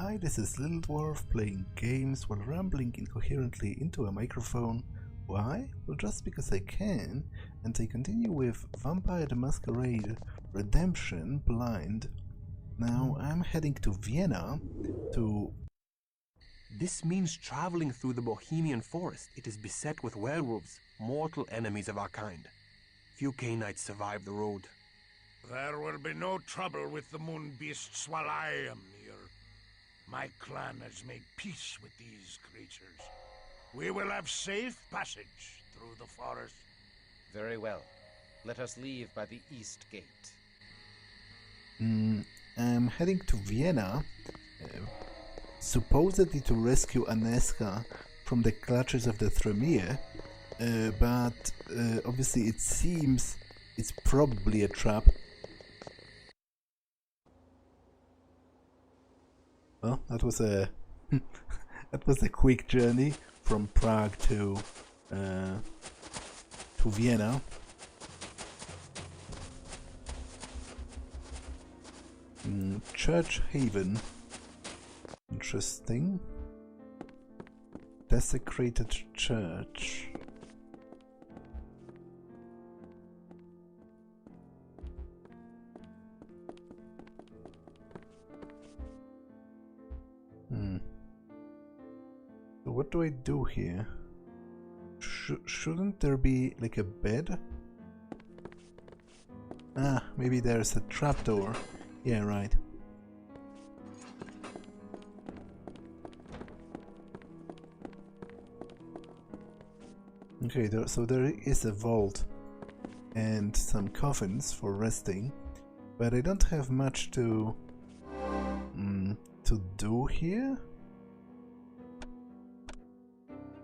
Hi, this is Little Dwarf playing games while rambling incoherently into a microphone. Why? Well, just because I can, and I continue with Vampire the Masquerade Redemption Blind. Now I'm heading to Vienna to... This means traveling through the Bohemian forest. It is beset with werewolves, mortal enemies of our kind. Few Cainites survive the road. There will be no trouble with the moon beasts while I am near. My clan has made peace with these creatures. We will have safe passage through the forest. Very well. Let us leave by the east gate. I'm heading to Vienna, supposedly to rescue Aneska from the clutches of the Tremere, but obviously it seems it's probably a trap. Well, that was a that was a quick journey from Prague to Vienna. Church Haven. Interesting. Desecrated church. So what do I do here? Shouldn't there be like a bed? Ah, maybe there's a trapdoor. Yeah, right. Okay, so there is a vault and some coffins for resting, but I don't have much to do here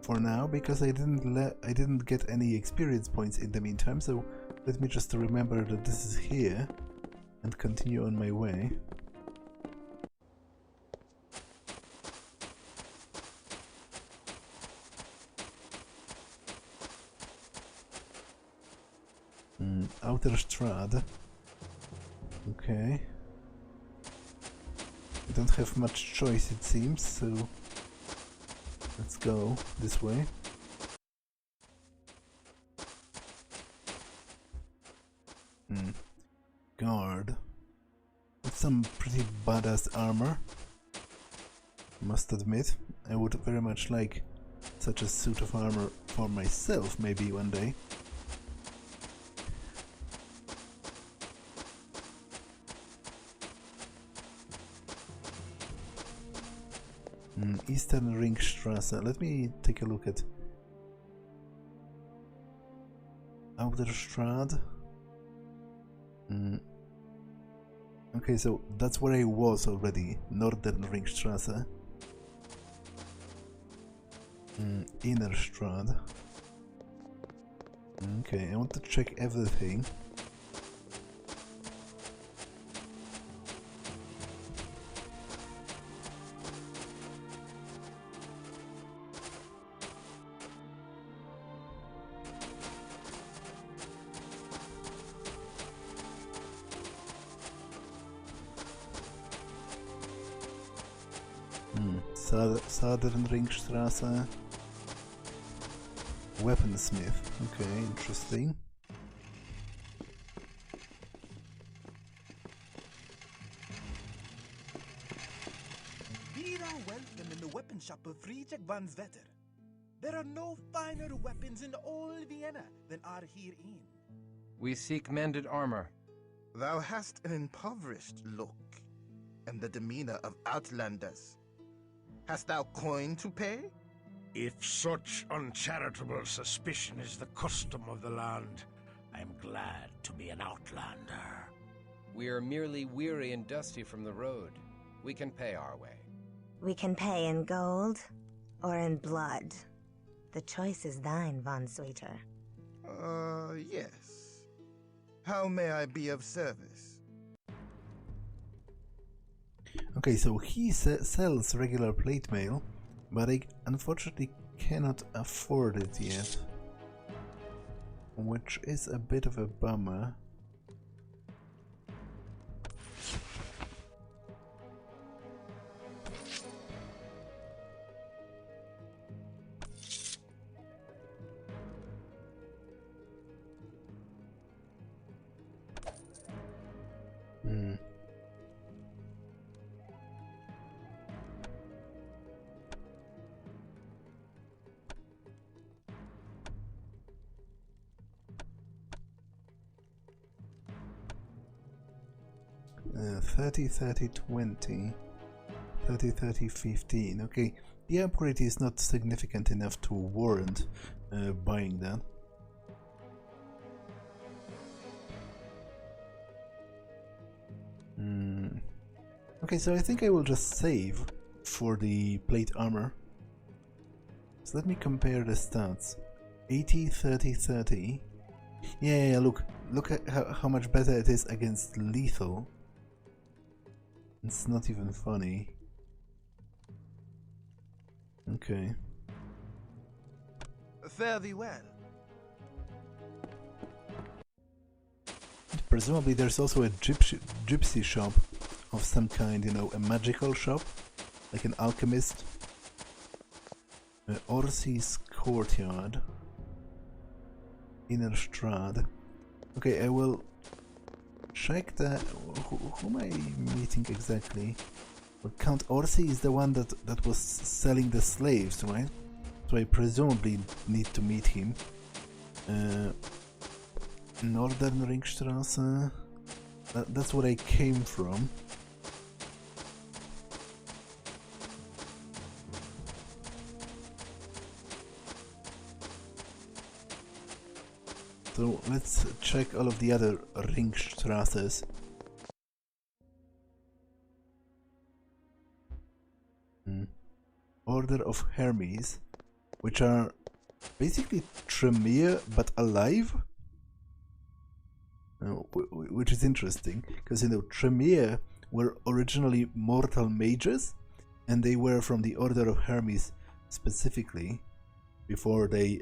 for now, because I didn't get any experience points in the meantime. So let me just remember that this is here and continue on my way. Outer Strad. Okay. I don't have much choice, it seems, so let's go this way. Guard. With some pretty badass armor. Must admit, I would very much like such a suit of armor for myself, maybe one day. Eastern Ringstrasse. Let me take a look at Outer Strad. Okay, so that's where I was already. Northern Ringstrasse. Inner Strad. Okay, I want to check everything. Southern Ringstrasse. Weaponsmith. Okay, interesting. Be thou welcome in the weapon shop of Friedrich von Svetter. There are no finer weapons in all Vienna than are herein. We seek mended armor. Thou hast an impoverished look, and the demeanor of outlanders. Hast thou coin to pay? If such uncharitable suspicion is the custom of the land, I am glad to be an outlander. We are merely weary and dusty from the road. We can pay our way. We can pay in gold or in blood. The choice is thine, von Sweeter. Yes. How may I be of service? Okay, so he sells regular plate mail, but I unfortunately cannot afford it yet, which is a bit of a bummer. 30, 30, 20. 30, 30, 15. Okay, the upgrade is not significant enough to warrant buying that. Okay, so I think I will just save for the plate armor. So let me compare the stats. 80, 30, 30. Yeah, look at how much better it is against lethal. It's not even funny. Okay. Fare thee well. Presumably there's also a gypsy shop of some kind, you know, a magical shop, like an alchemist. Orsi's courtyard. Inner Strad. Okay, I will check that. Who am I meeting exactly? Well, Count Orsi is the one that was selling the slaves, right? So I presumably need to meet him. Northern Ringstrasse. That's where I came from. So let's check all of the other Ringstrasses. Order of Hermes, which are basically Tremere but alive, which is interesting because, you know, Tremere were originally mortal mages, and they were from the Order of Hermes specifically before they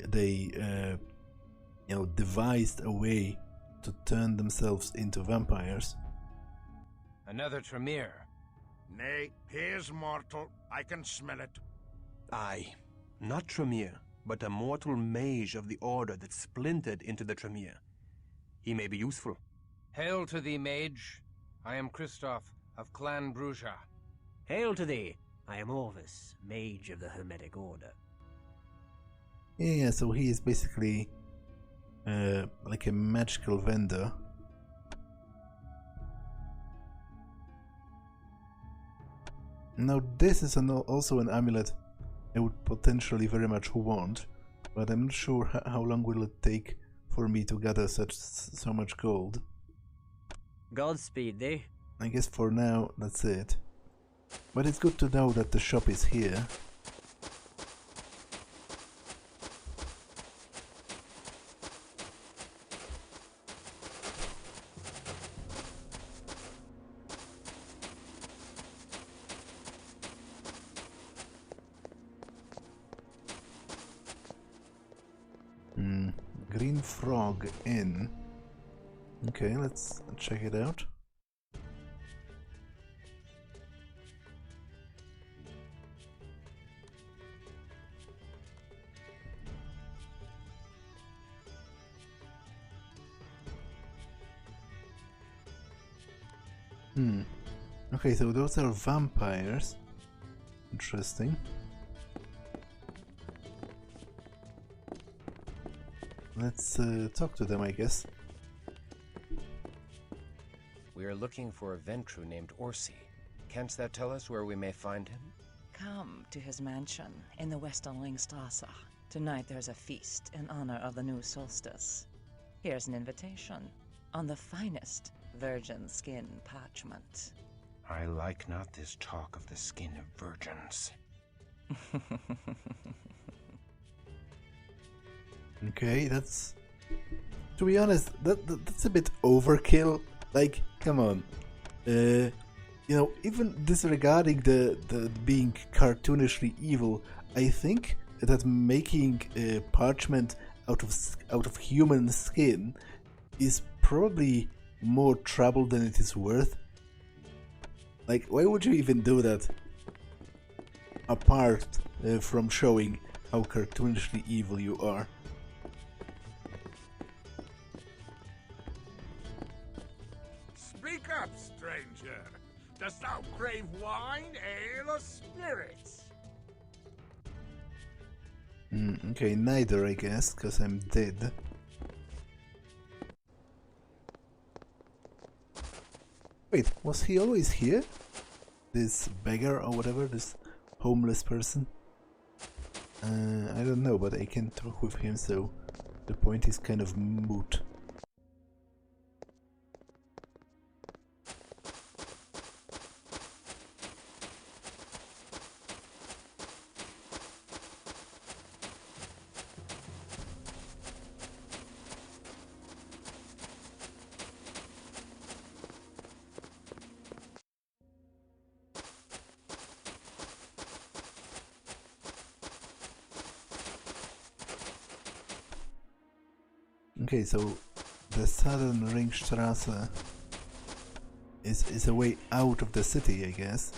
you know, devised a way to turn themselves into vampires. Another Tremere. Nay, he is mortal. I can smell it. Aye, not Tremere, but a mortal mage of the order that splintered into the Tremere. He may be useful. Hail to thee, mage. I am Christoph of Clan Bruja. Hail to thee. I am Orvis, mage of the Hermetic Order. Yeah, so he is basically like a magical vendor. Now this is also an amulet I would potentially very much want, but I'm not sure how long will it take for me to gather so much gold. Godspeed thee. I guess for now that's it. But it's good to know that the shop is here. Green Frog Inn. Okay, let's check it out. Okay, so those are vampires. Interesting. Let's talk to them, I guess. We are looking for a Ventru named Orsi. Canst thou tell us where we may find him? Come to his mansion in the Western Ringstrasse. Tonight there's a feast in honor of the new solstice. Here's an invitation on the finest virgin skin parchment. I like not this talk of the skin of virgins. Okay, that's... To be honest, that's a bit overkill. Like, come on. You know, even disregarding the being cartoonishly evil, I think that making parchment out of human skin is probably more trouble than it is worth. Like, why would you even do that? Apart from showing how cartoonishly evil you are. Speak up, stranger. Dost thou crave wine, ale, or spirits? Okay, neither, I guess, because I'm dead. Wait, was he always here? This beggar or whatever, this homeless person? I don't know, but I can talk with him, so the point is kind of moot. Okay, so the southern Ringstrasse is a way out of the city, I guess.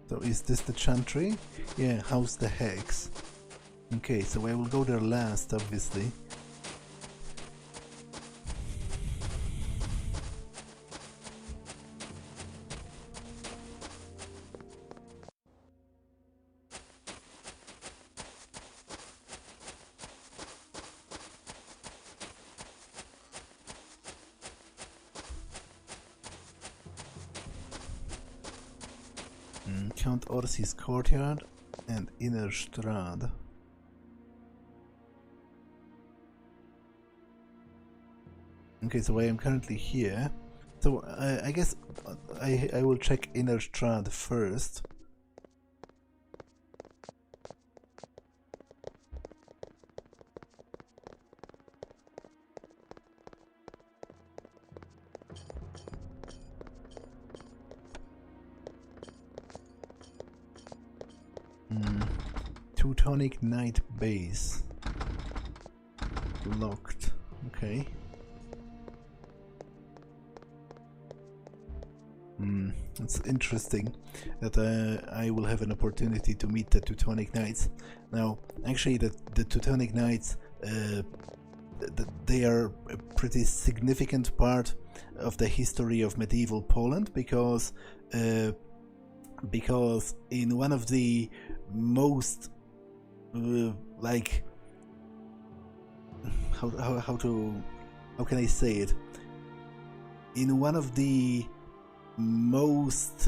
So is this the chantry? Yeah, how's the hex? Okay, so I will go there last, obviously. Count Orsi's courtyard and Inner Strad. Okay, so I am currently here. So I guess I will check Inner Strad first. Teutonic Knight base. Locked. Okay. It's interesting that I will have an opportunity to meet the Teutonic Knights. Now, actually, the Teutonic Knights, they are a pretty significant part of the history of medieval Poland because in one of the most like how can I say it? In one of the most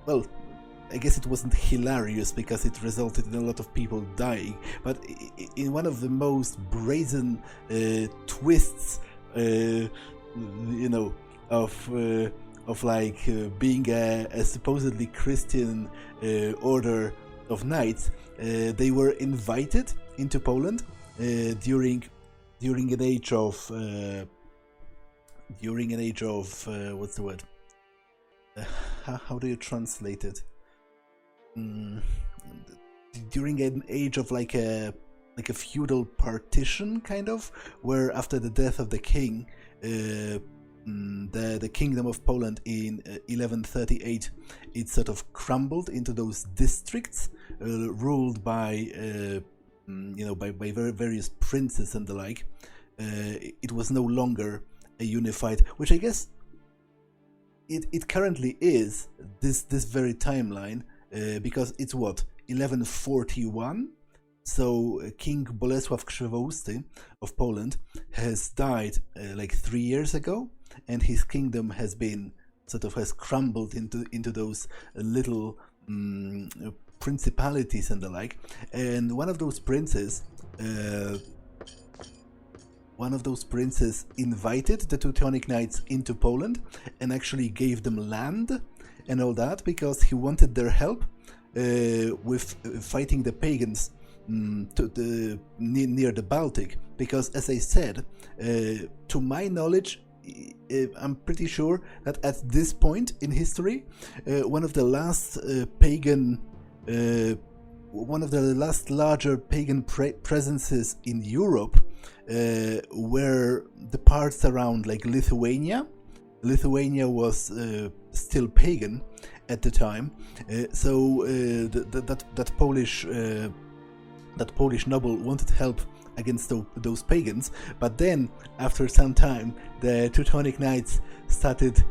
well, I guess it wasn't hilarious because it resulted in a lot of people dying, but in one of the most brazen twists, you know, of like being a supposedly Christian order of knights, they were invited into Poland during an age of what's the word? How do you translate it? During an age of like a feudal partition, kind of, where after the death of the king, the kingdom of Poland in 1138, it sort of crumbled into those districts ruled by by various princes and the like. It was no longer a unified, which I guess it currently is this very timeline, because it's what, 1141. So King Bolesław Krzywousty of Poland has died like 3 years ago, and his kingdom has been has crumbled into those little principalities and the like. And one of those princes invited the Teutonic Knights into Poland and actually gave them land and all that because he wanted their help with fighting the pagans near the Baltic. Because, as I said, to my knowledge, I'm pretty sure that at this point in history, one of the last larger pagan presences in Europe were the parts around like Lithuania. Lithuania was still pagan at the time, so that Polish noble wanted help against those pagans. But then, after some time, the Teutonic Knights started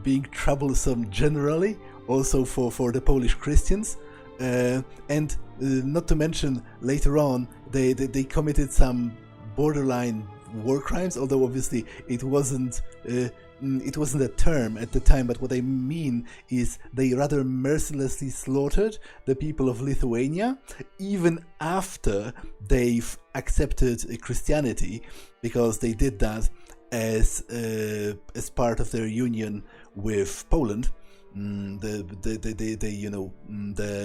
being troublesome generally, also for the Polish Christians. And not to mention, later on, they committed some borderline war crimes, although obviously it wasn't a term at the time, but what I mean is they rather mercilessly slaughtered the people of Lithuania even after they've accepted Christianity, because they did that as part of their union with Poland. The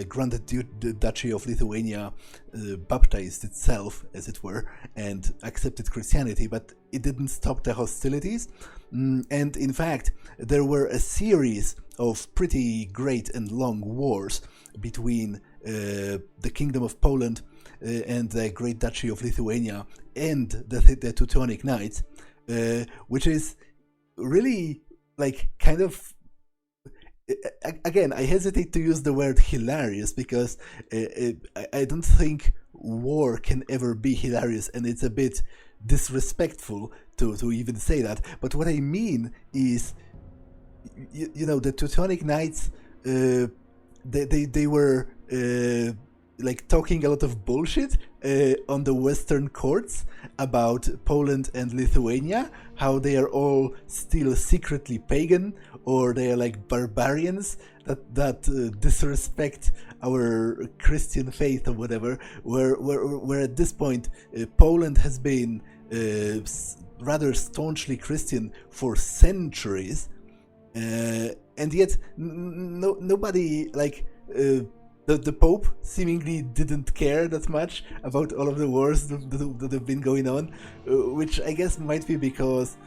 Grand Duchy of Lithuania baptized itself, as it were, and accepted Christianity, but it didn't stop the hostilities. And in fact, there were a series of pretty great and long wars between the Kingdom of Poland and the Great Duchy of Lithuania and the Teutonic Knights, which is really like kind of, again, I hesitate to use the word hilarious, because I don't think war can ever be hilarious, and it's a bit disrespectful to even say that. But what I mean is, the Teutonic Knights, they were like talking a lot of bullshit on the Western courts about Poland and Lithuania, how they are all still secretly pagan, or they are like barbarians that disrespect our Christian faith or whatever. Where at this point Poland has been rather staunchly Christian for centuries, and yet nobody like. The Pope seemingly didn't care that much about all of the wars that have been going on, which I guess might be because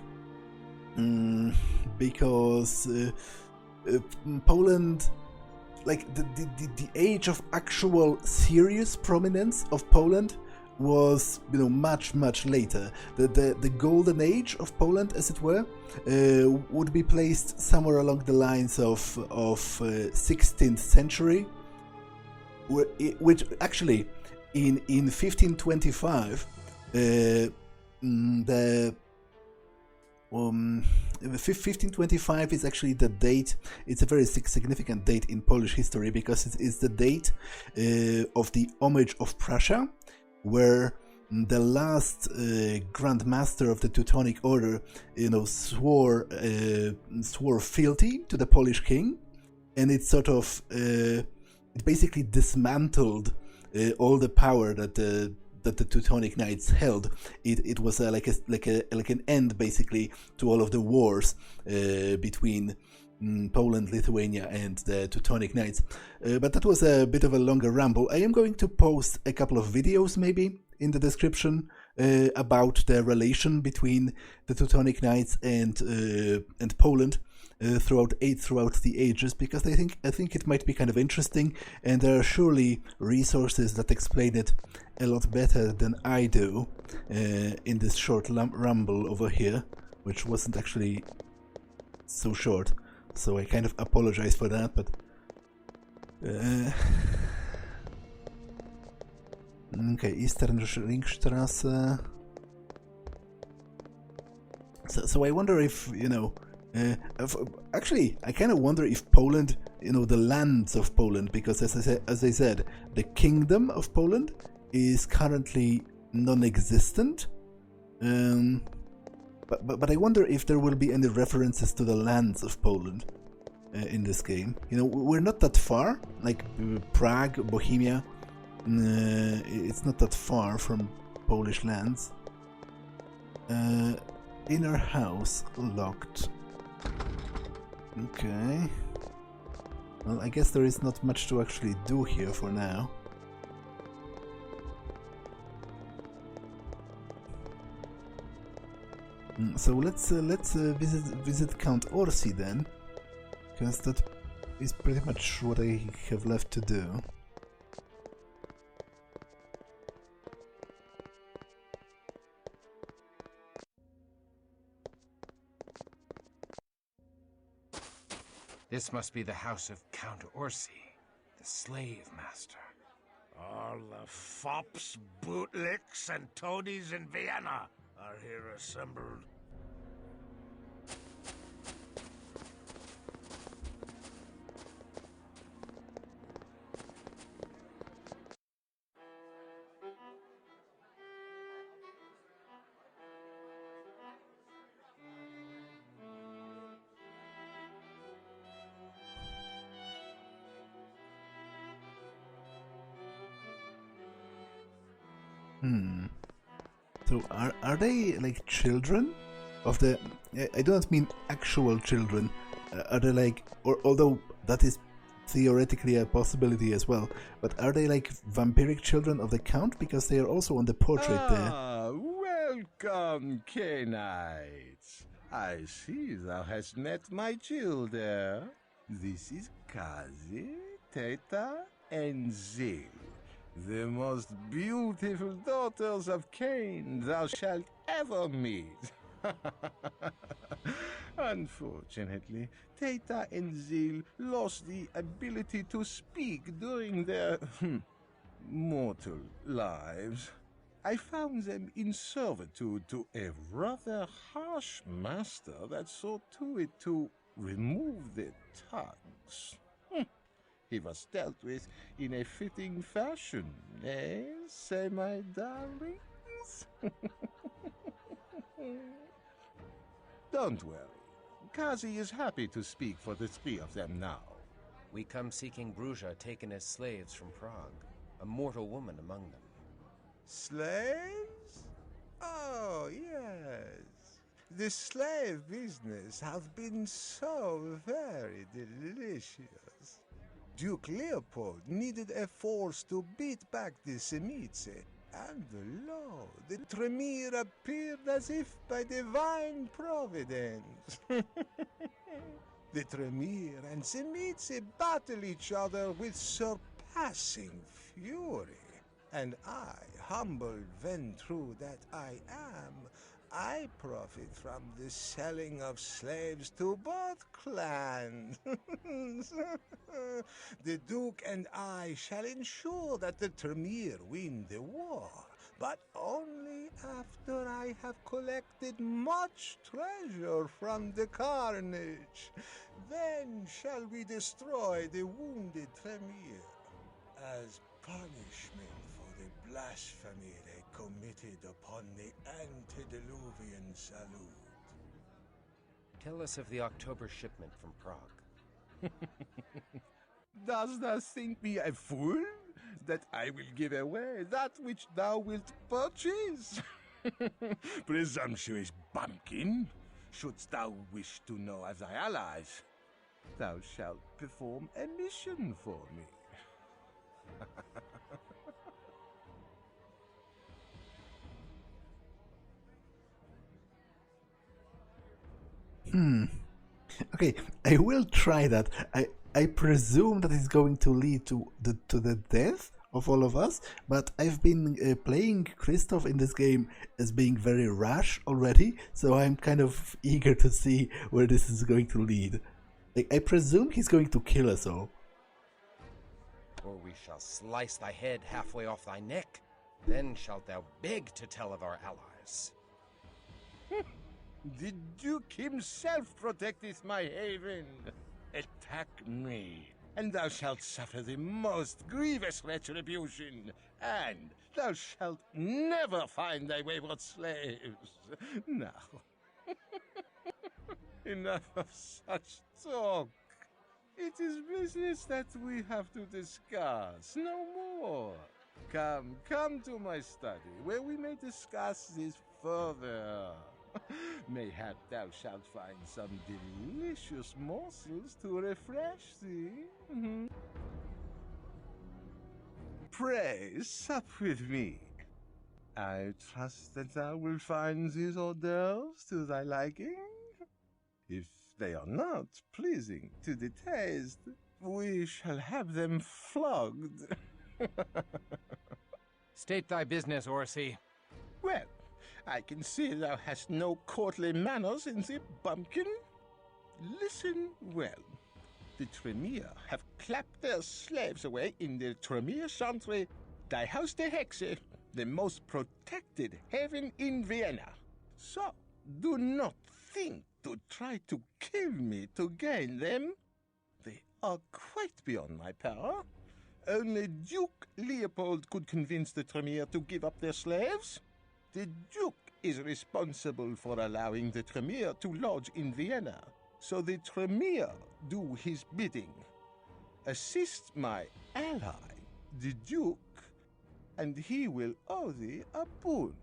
Poland, like the age of actual serious prominence of Poland was much later. The golden age of Poland, as it were, would be placed somewhere along the lines of 16th century. Which actually, in 1525, 1525 is actually the date. It's a very significant date in Polish history, because it's the date of the Homage of Prussia, where the last Grand Master of the Teutonic Order, swore fealty to the Polish king, and it sort of it basically dismantled all the power that the Teutonic Knights held. It was like an end basically to all of the wars between Poland, Lithuania, and the Teutonic Knights. But that was a bit of a longer ramble. I am going to post a couple of videos maybe in the description about the relation between the Teutonic Knights and Poland throughout the ages, because I think it might be kind of interesting, and there are surely resources that explain it a lot better than I do in this short rumble over here, which wasn't actually so short, so I kind of apologize for that. But okay, Eastern Ringstrasse. So I wonder if actually, I kind of wonder if Poland, the lands of Poland, because as I said, the Kingdom of Poland is currently non-existent. But I wonder if there will be any references to the lands of Poland in this game. We're not that far, like Prague, Bohemia. It's not that far from Polish lands. Inner house locked. Okay. Well, I guess there is not much to actually do here for now. So let's visit Count Orsi then, because that is pretty much what I have left to do. This must be the house of Count Orsi, the slave master. All All the fops, bootlicks, and toadies in Vienna are here assembled. So are they like children of the? I don't mean actual children. Are they like, or although that is theoretically a possibility as well, but are they like vampiric children of the Count, because they are also on the portrait there? Welcome, Knights. I see thou hast met my children. This is Kazi, Teta, and Zil, the most beautiful daughters of Cain thou shalt ever meet. Unfortunately, Teta and Zil lost the ability to speak during their mortal lives. I found them in servitude to a rather harsh master that saw to it to remove their tongues. He was dealt with in a fitting fashion, eh, say my darlings? Don't worry. Kazi is happy to speak for the three of them now. We come seeking Bruzja taken as slaves from Prague, a mortal woman among them. Slaves? Oh, yes. The slave business has been so very delicious. Duke Leopold needed a force to beat back the Semice, and lo, the Tremere appeared as if by divine providence. The Tremere and Semice battle each other with surpassing fury. And I, humble Ventru that I am, I profit from the selling of slaves to both clans. The Duke and I shall ensure that the Tremere win the war, but only after I have collected much treasure from the carnage. Then shall we destroy the wounded Tremere as punishment for the blasphemy they committed upon the antediluvian salute. Tell us of the October shipment from Prague. Dost thou think me a fool, that I will give away that which thou wilt purchase? Presumptuous bumpkin! Shouldst thou wish to know of thy allies, thou shalt perform a mission for me. Okay, I will try that. I presume that it's going to lead to the death of all of us, but I've been playing Christoph in this game as being very rash already, so I'm kind of eager to see where this is going to lead. Like, I presume he's going to kill us all. Or we shall slice thy head halfway off thy neck. Then shalt thou beg to tell of our allies. The Duke himself protecteth my haven. Attack me, and thou shalt suffer the most grievous retribution, and thou shalt never find thy wayward slaves. Now, enough of such talk. It is business that we have to discuss, no more. Come to my study, where we may discuss this further. Mayhap thou shalt find some delicious morsels to refresh thee. Pray, sup with me. I trust that thou wilt find these hors d'oeuvres to thy liking. If they are not pleasing to the taste, we shall have them flogged. State thy business, Orsi. Well, I can see thou hast no courtly manners in the bumpkin. Listen well. The Tremere have clapped their slaves away in the Tremere chantry Die Haus der Hexe, the most protected haven in Vienna. So, do not think to try to kill me to gain them. They are quite beyond my power. Only Duke Leopold could convince the Tremere to give up their slaves. The Duke is responsible for allowing the Tremere to lodge in Vienna, so the Tremere do his bidding. Assist my ally, the Duke, and he will owe thee a boon.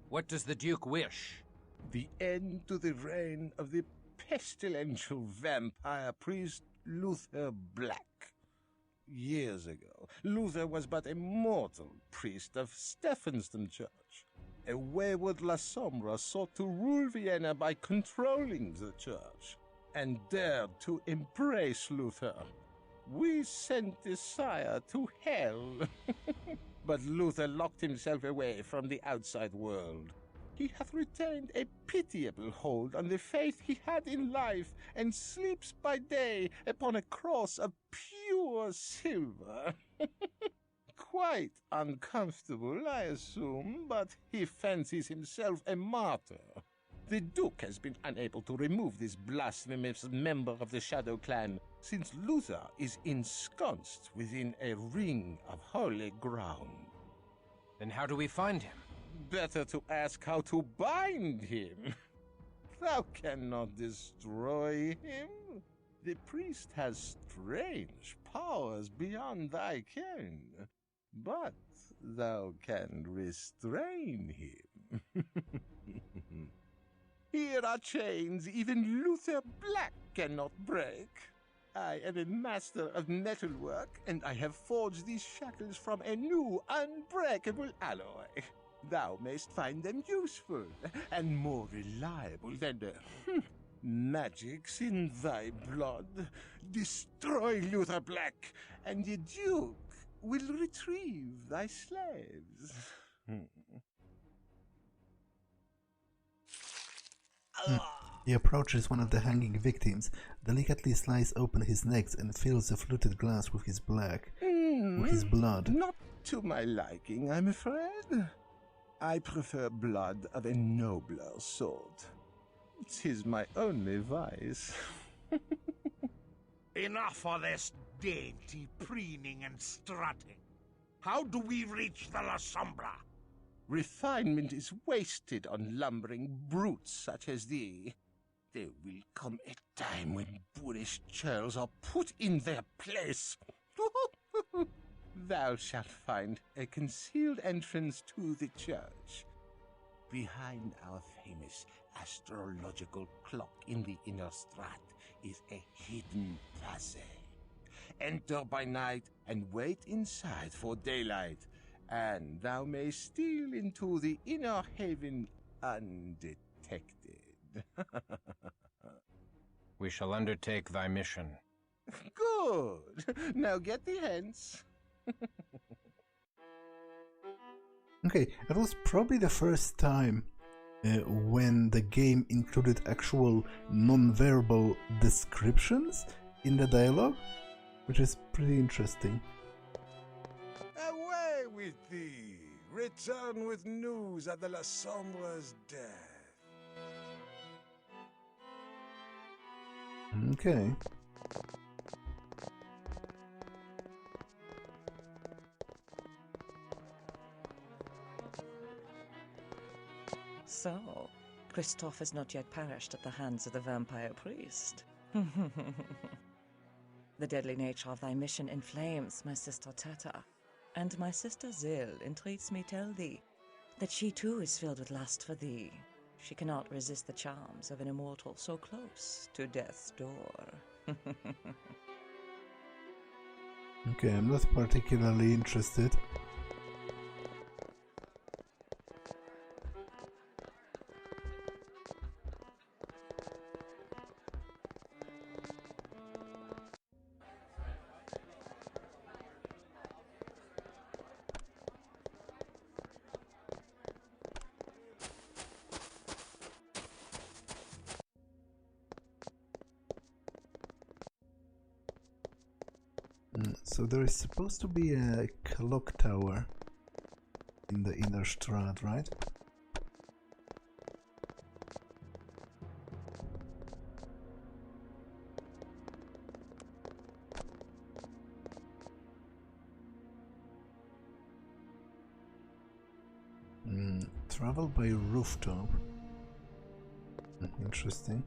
What does the Duke wish? The end to the reign of the pestilential vampire priest Luther Black. Years ago, Luther was but a mortal priest of Stephensdom Church. A wayward Lasombra sought to rule Vienna by controlling the church, and dared to embrace Luther. We sent the sire to hell. But Luther locked himself away from the outside world. He hath retained a pitiable hold on the faith he had in life, and sleeps by day upon a cross of pure silver. Quite uncomfortable, I assume, but he fancies himself a martyr. The Duke has been unable to remove this blasphemous member of the Shadow Clan, since Luther is ensconced within a ring of holy ground. Then how do we find him? Better to ask how to bind him. Thou cannot destroy him. The priest has strange powers beyond thy ken, but thou can restrain him. Here are chains even Luther Black cannot break. I am a master of metalwork, and I have forged these shackles from a new, unbreakable alloy. Thou mayst find them useful, and more reliable than the magics in thy blood. Destroy Luther Black, and the Duke will retrieve thy slaves. He approaches one of the hanging victims, delicately slices open his neck and fills the fluted glass with his blood. Not to my liking, I'm afraid. I prefer blood of a nobler sort. 'Tis my only vice. Enough of this dainty preening and strutting. How do we reach the Lasombra? Refinement is wasted on lumbering brutes such as thee. There will come a time when boorish churls are put in their place. Thou shalt find a concealed entrance to the church. Behind our famous astrological clock in the inner strat is a hidden passage. Enter by night and wait inside for daylight, and thou mayst steal into the inner haven undetected. We shall undertake thy mission. Good. Now get thee hence. Okay, that was probably the first time when the game included actual non-verbal descriptions in the dialogue, which is pretty interesting. Away with thee! Return with news of the Lasombra's death. Okay. So, Christoph has not yet perished at the hands of the vampire priest. The deadly nature of thy mission inflames my sister Teta, and my sister Zil entreats me tell thee that she too is filled with lust for thee. She cannot resist the charms of an immortal so close to death's door. Okay, I'm not particularly interested. So there is supposed to be a clock tower in the inner strat, right? Travel by rooftop. Interesting.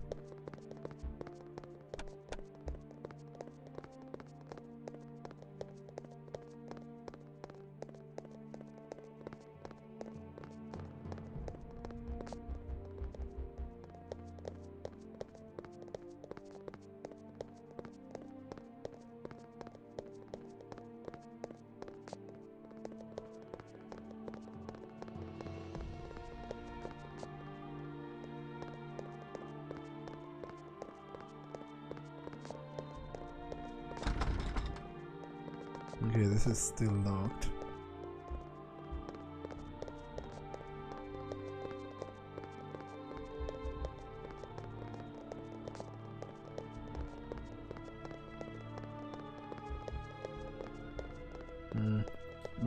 Okay, this is still locked.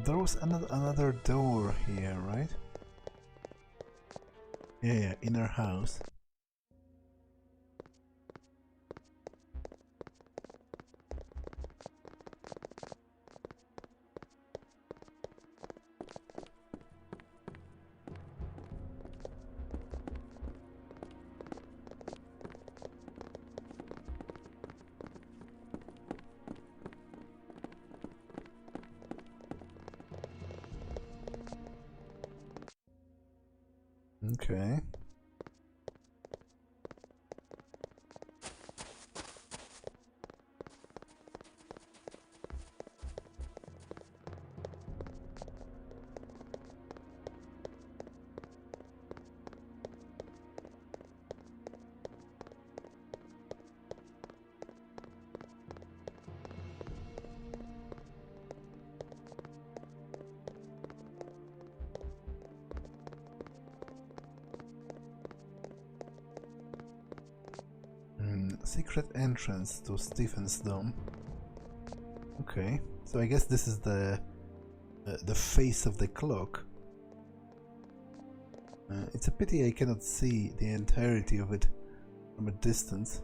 There was another door here, right? Yeah, inner house. Okay. Secret entrance to Stephensdom. Okay, so I guess this is the face of the clock. It's a pity I cannot see the entirety of it from a distance.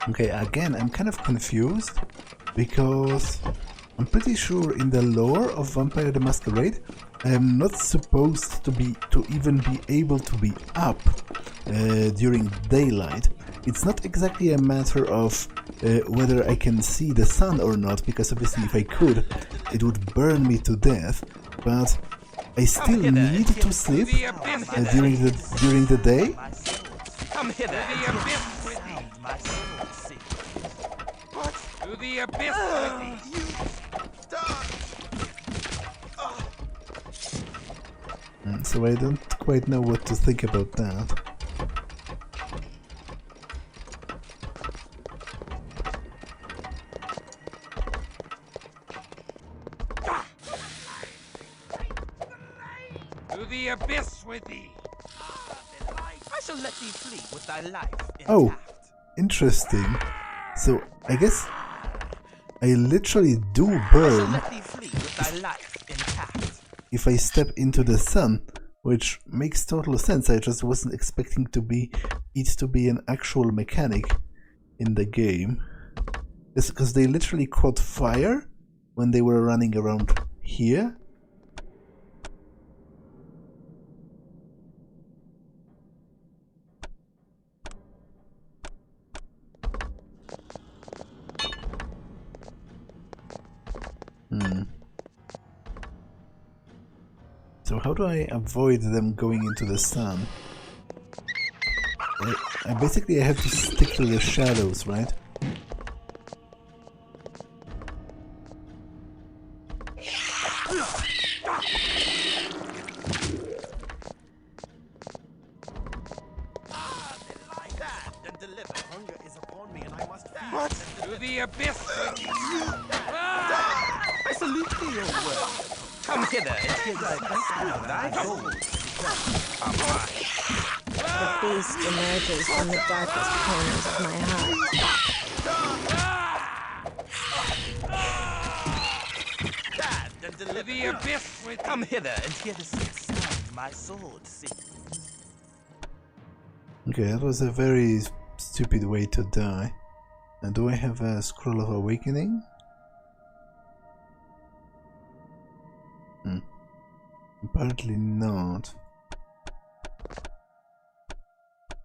Okay, again, I'm kind of confused because I'm pretty sure in the lore of Vampire the Masquerade, I am not supposed to even be able to be up during daylight. It's not exactly a matter of whether I can see the sun or not, because obviously if I could, it would burn me to death. But I still need to sleep during the day. Come hither. To the abyss with thee. So I don't quite know what to think about that. To the abyss with thee. I shall let thee flee with thy life intact. Oh, interesting. So I guess I literally do burn if I step into the sun, which makes total sense. I just wasn't expecting it to be an actual mechanic in the game. Because they literally caught fire when they were running around here. So how do I avoid them going into the sun? Basically I have to stick to the shadows, right? What? To the abyss! I salute thee, old world. Come hither and hear thy gold. The beast emerges from the darkest corners of my heart. To the abyss! Come hither and hear the sweet sound my sword sings. Okay, that was a very stupid way to die. And do I have a Scroll of Awakening? Apparently not.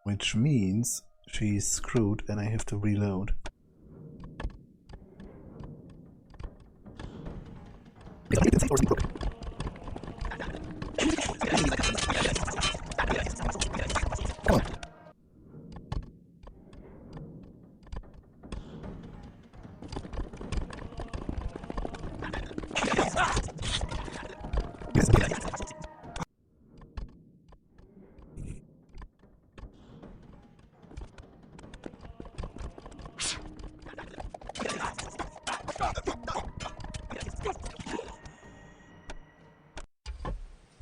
Which means she's screwed and I have to reload. Come on.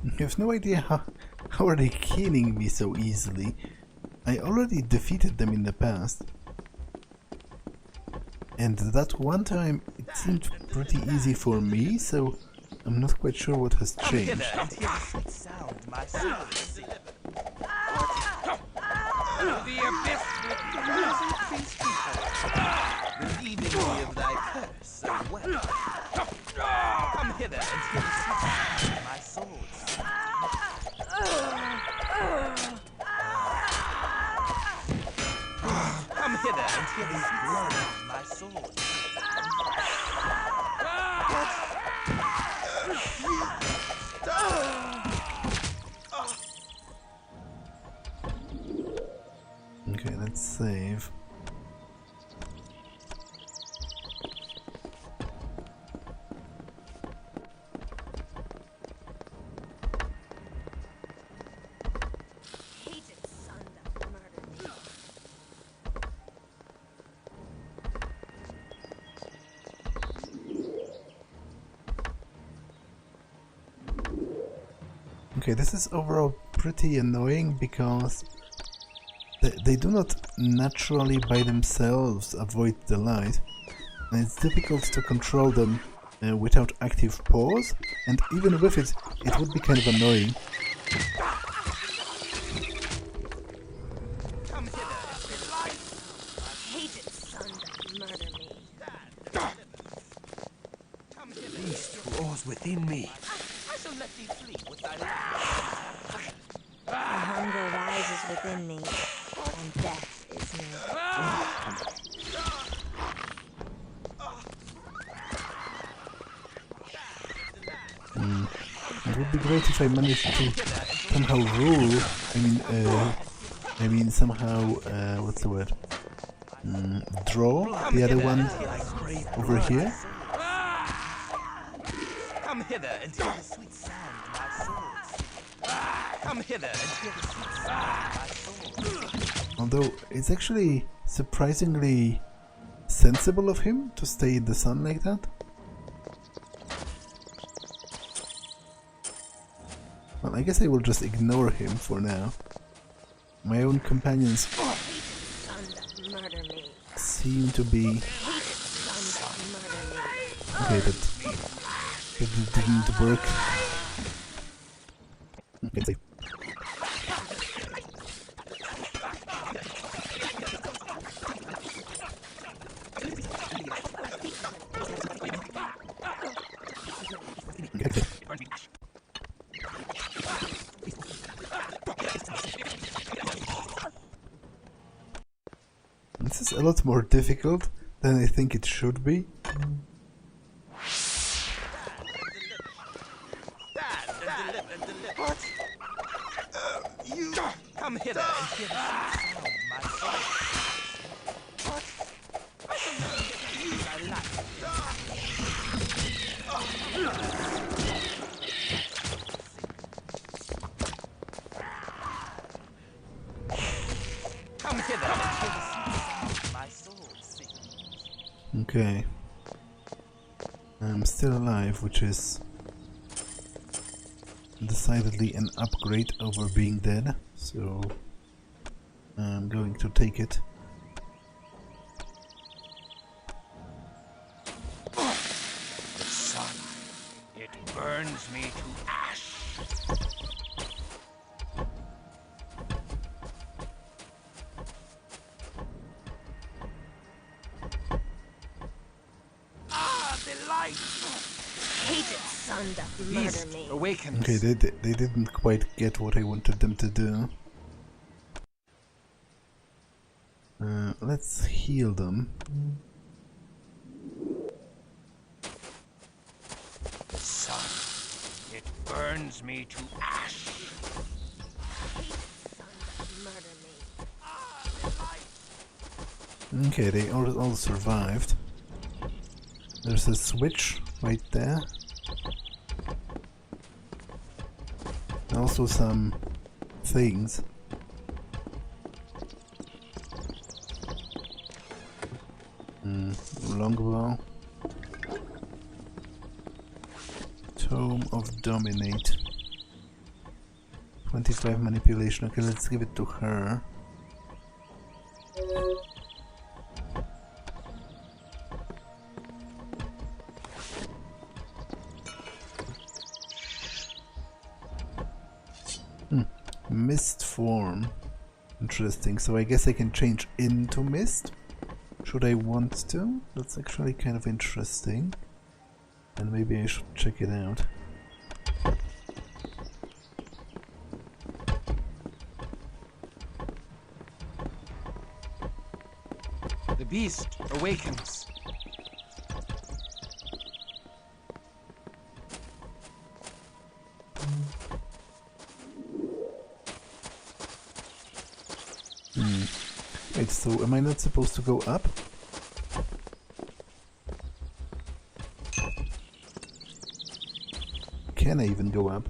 I have no idea how are they killing me so easily. I already defeated them in the past. And that one time it seemed pretty easy for me, so I'm not quite sure what has changed. Relieving me of thy curse and weapon. Come hither and hear the sweet sound of my swords. Come hither and hear the sweet sound of my swords. Okay, let's save. Okay, this is overall pretty annoying because they do not naturally by themselves avoid the light, and it's difficult to control them without active pause, and even with it, it would be kind of annoying. Beast roars within me. The hunger rises within me, and death is near. It would be great if I managed to somehow rule, somehow, what's the word? Draw the other one over here. Come hither and hear the sweet sound of my swords. Come hither and hear the sweet sound of my swords. Although it's actually surprisingly sensible of him to stay in the sun like that. Well, I guess I will just ignore him for now. My own companions seem to be... Okay, that didn't work. Okay, safe. This is a lot more difficult than I think it should be. Come hither and hear the sweet sound of my soul. What? I can never get the things I like. Come hither and hear the sweet sound of my soul sing. Okay. I'm still alive, which is decidedly an upgrade over being dead, so I'm going to take it. The sun, it burns me to ash. Ah, the light! Hated sun doth murder me. Awakens. Okay, they didn't quite get what I wanted them to do. Let's heal them. The sun, it burns me to ash. Hated sun doth murder me. Ah, the light! Okay, they all survived. There's a switch right there. Also some things. Longbow. Tome of Dominate. 25 manipulation. Okay, let's give it to her. Mist form. Interesting. So I guess I can change into mist. Should I want to? That's actually kind of interesting. And maybe I should check it out. The beast awakens. Wait, so am I not supposed to go up? Can I even go up?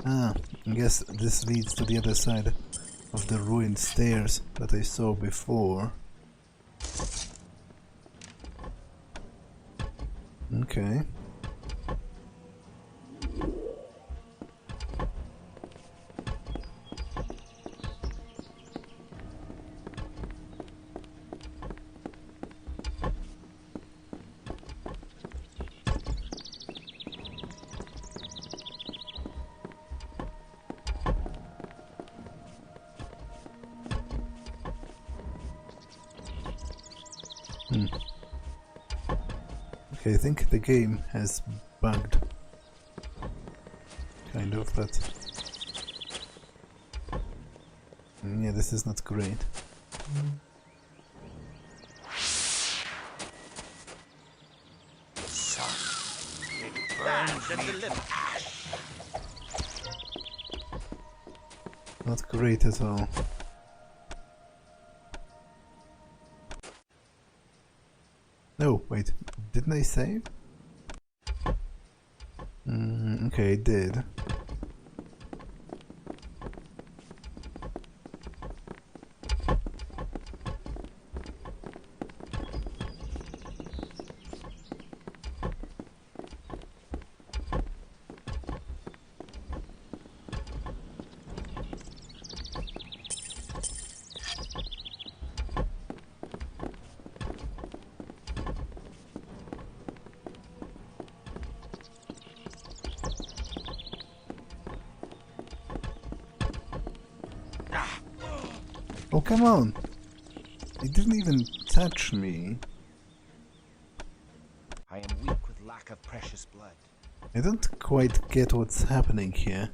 Ah, I guess this leads to the other side of the ruined stairs that I saw before. Okay. Okay, I think the game has bugged. Kind of, but... yeah, this is not great. Not great at all. No, wait, didn't I save? Okay, I did. Oh, come on! It didn't even touch me. I am weak with lack of precious blood. I don't quite get what's happening here.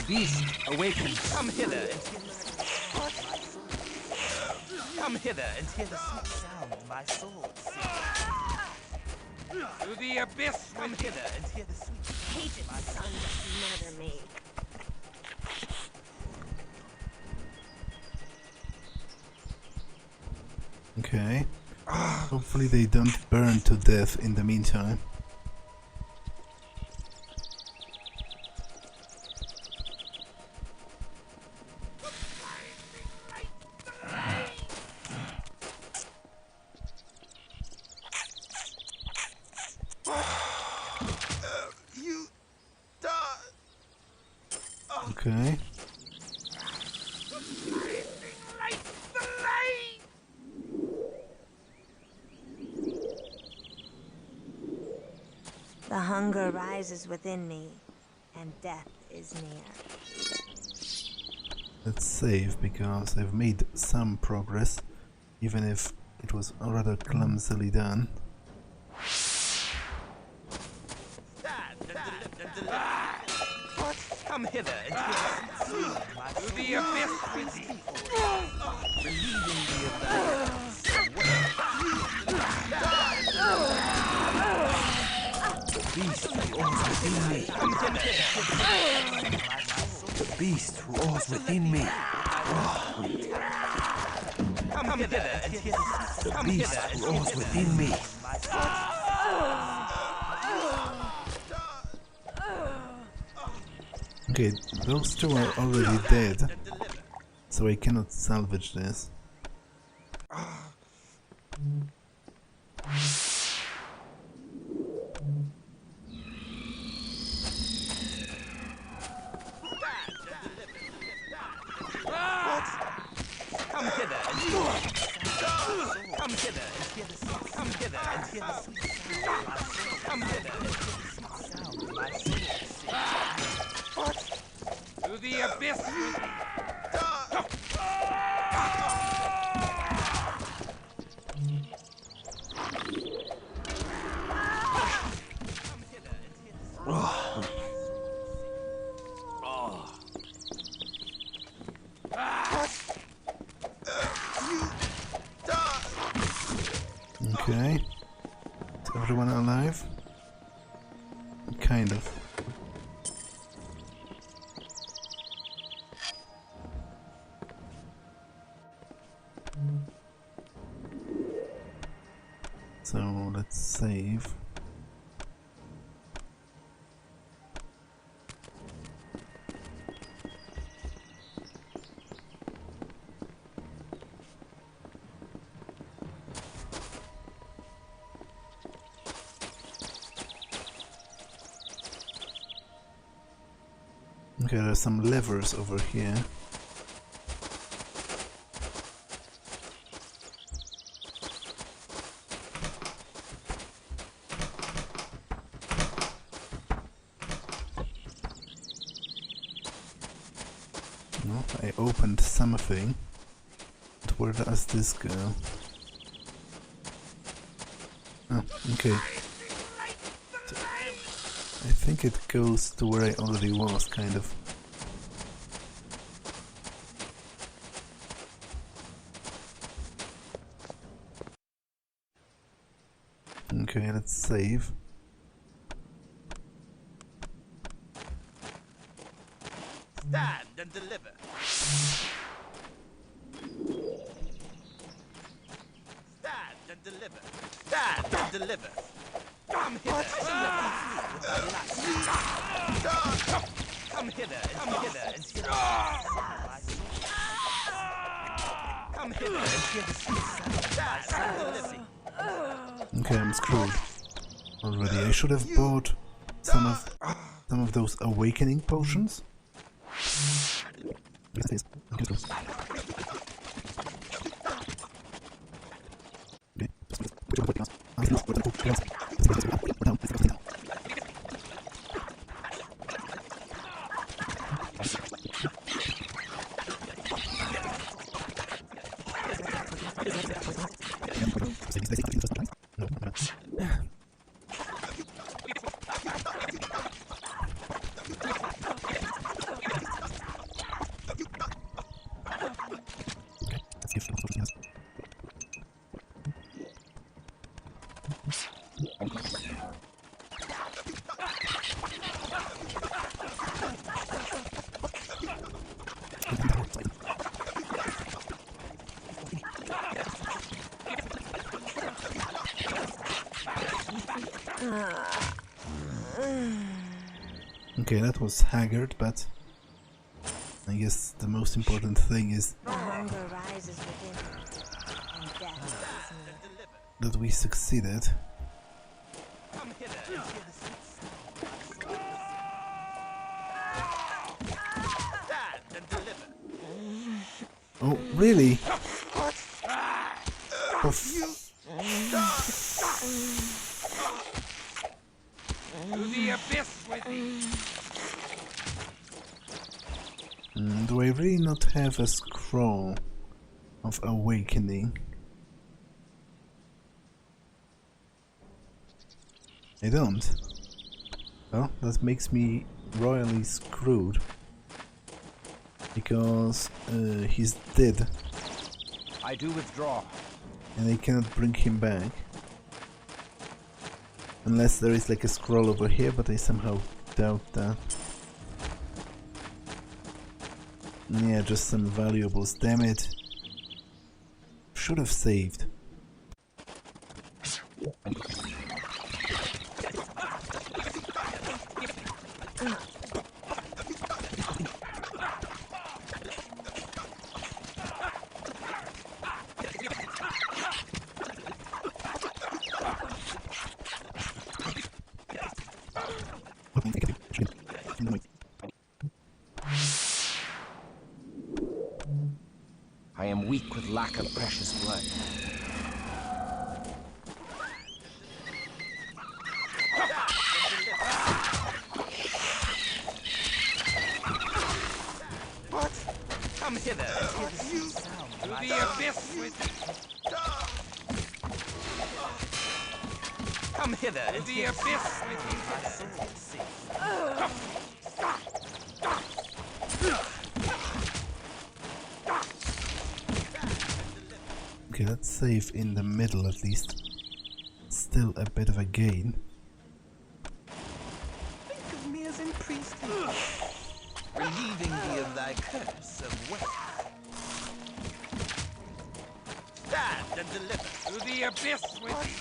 Beast, awaken. Come hither and hear the Come hither and hear the sweet sound my sword sings. To the abyss. Come hither and hear the sweet Hated son that murder me. Okay. Hopefully they don't burn to death in the meantime. You die. Okay. The hunger rises within me, and death is near. Let's save because I've made some progress, even if it was rather clumsily done. Come hither and hear the sweet sound my To the abyss. relieving me of thy Beast who awes within me. The beast who awes within me. Come hither and hear The beast who awes within me. Okay, those two are already dead, so I cannot salvage this. Come hither and hear Come hither and hear the sweet Come hither and hear the sweet sound my soul. Come hither and hear the sweet sound my soul sings. To the abyss. Okay. Is everyone alive? Kind of. So let's save. Okay, there are some levers over here. No, I opened something. But where does this go? Oh, okay. I think it goes to where I already was, kind of. Okay, let's save. Stand and deliver. Stand and deliver. Stand and deliver. Come hither and let me flee with thy light. Come hither and hear the sweet sound of my soul. Come hither and hear the sweet sound of my soul. Okay, I'm screwed already. I should have bought some of those awakening potions. Okay, that was haggard, but I guess the most important thing is The hunger rises within me, and death is me. that we succeeded. Come hither and hear the sweet sound. Stand and deliver. Oh, really? Oh, To the abyss with thee! do I really not have a scroll of awakening? I don't. Well, that makes me royally screwed. Because he's dead. I do withdraw. And I cannot bring him back. Unless there is like a scroll over here, but I somehow doubt that. Yeah, just some valuables, damn it. Should have saved. I am weak with lack of precious blood. What? Come hither and hear the sweet sound. To the abyss with thee! Come hither and To the abyss with thee! my soul sings. Okay, let's save in the middle at least. Still a bit of a gain. Think of me as in priesthood, relieving thee of thy curse of wealth. Stand and deliver. To the abyss with thee!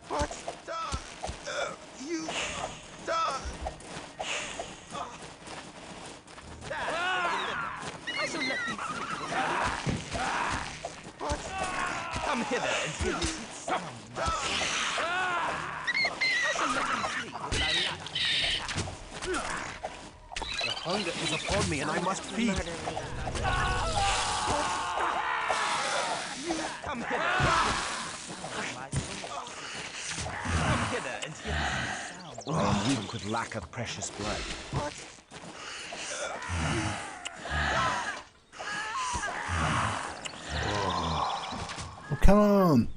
What? You die! Stand and deliver. I shall let thee free. What? Come hither and hear the sweet sound, my soul. I shall let thee flee with thy life. The hunger is upon me and I must feed. Murder me. Come hither. My soul. Come hither and hear the sweet sound. I am weak with lack of precious blood. What? Oh, come on!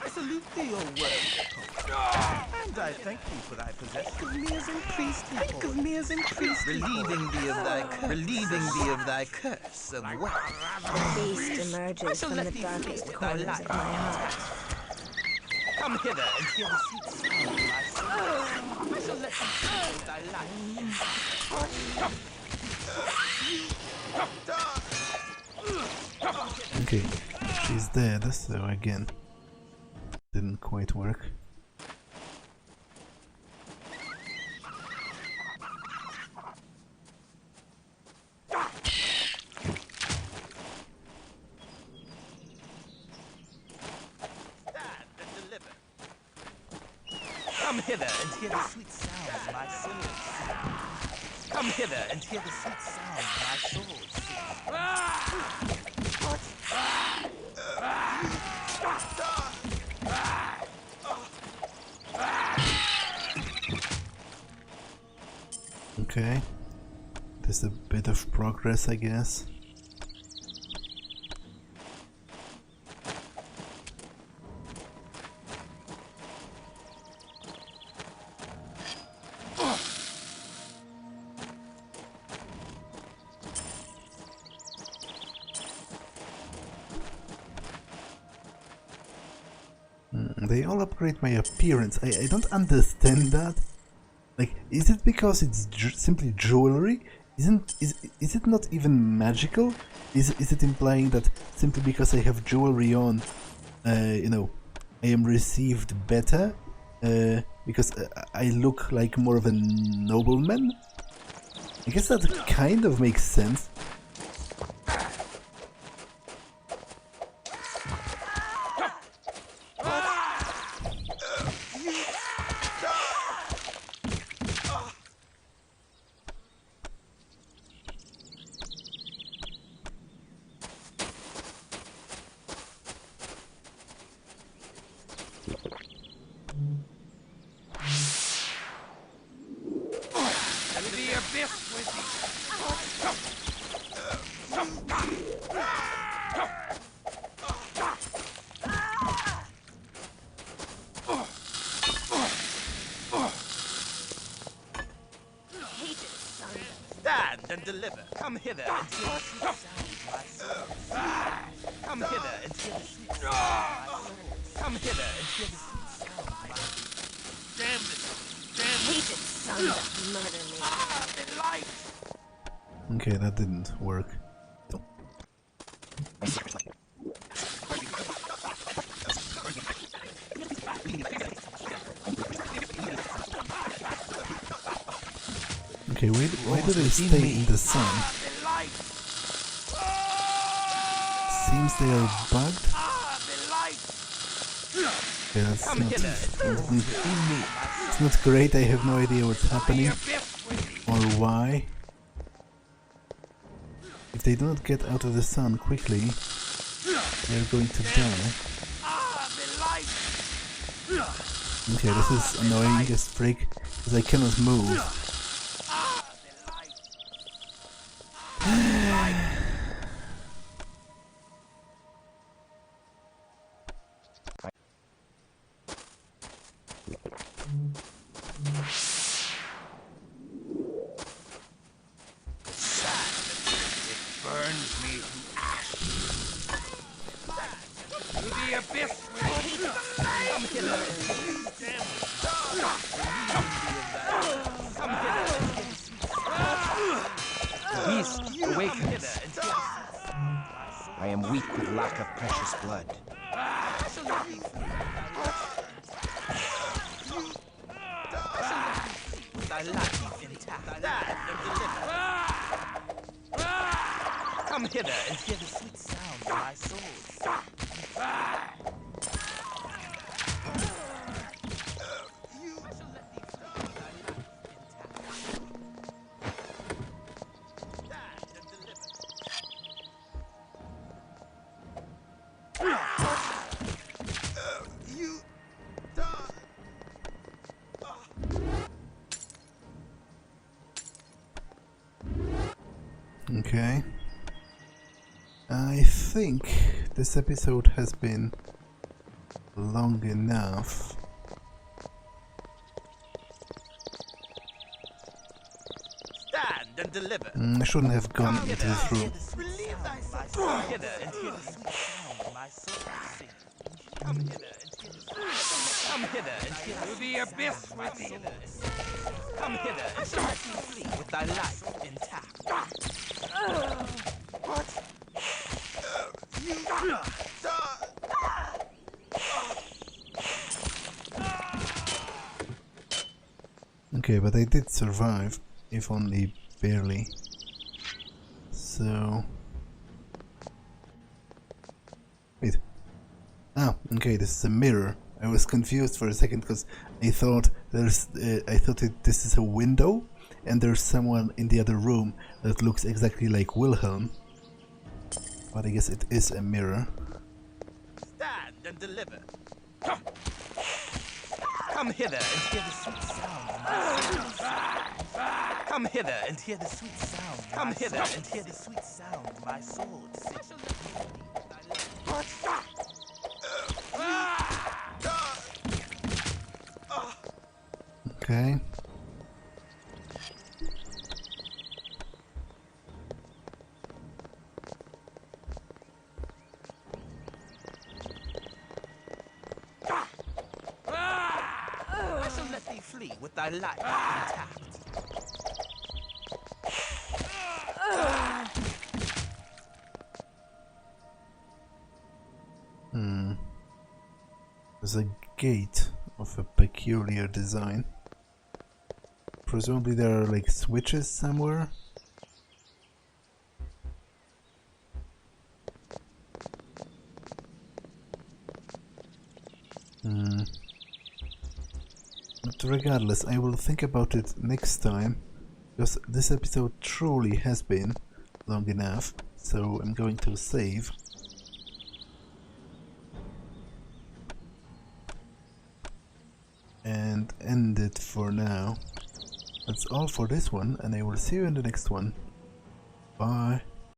I salute thee, O word. And I thank thee for thy possession. Think of me as in priesthood. Think of me as in priesthood. Relieving thee of thy curse. Relieving thee of thy curse of wealth. The beast emerges from the darkest corners of my heart. Come hither and hear the sweet sound of my soul. I shall let thee feel thy life. Okay, she's dead, so again, didn't quite work. Come hither and hear the sweet sound my soul sings. Come hither and hear the sweet sound my soul sings. What? Okay. There's a bit of progress, I guess. They all upgrade my appearance. I don't understand that. Like, is it because it's simply jewelry? Is it not even magical? Is it implying that simply because I have jewelry on, you know, I am received better? Because I look like more of a nobleman? I guess that kind of makes sense. And deliver. Come hither and hear the sweet sound of my soul. Come hither and hear the sweet sound of my soul. Come hither and hear the sweet sound of my soul. Damn this! Hated son that murder me. The light! Okay, that didn't work. Okay, why do they stay in the sun? Seems they are bugged. Okay, it's not great. I have no idea what's happening or why. If they do not get out of the sun quickly, they are going to die. Okay, this is annoying as frick because I cannot move. I am weak with lack of precious blood. Come hither and hear the sweet sound of my soul. Okay. I think this episode has been long enough. Stand and deliver. I shouldn't have gone into this room. Relieve thyself. Come hither and hear the sweet sound of my soul sing. Come hither and hear the sweet. Come hither and hear the abyss within. Come hither and set me free with thy life intact. What? Okay, but I did survive, if only barely. So... Wait. Ah, okay, this is a mirror. I was confused for a second because I thought this is a window and there's someone in the other room that looks exactly like Wilhelm. But I guess it is a mirror. Stand and deliver. Come hither and hear the sweet sound of my soul. Come hither and hear the sweet sound. Come hither and hear the sweet sound. My sword sits. Okay. I shall let thee flee with thy life intact. There's a gate of a peculiar design. Presumably there are like switches somewhere. But regardless, I will think about it next time, because this episode truly has been long enough, so I'm going to save. And end it for now. That's all for this one, and I will see you in the next one. Bye.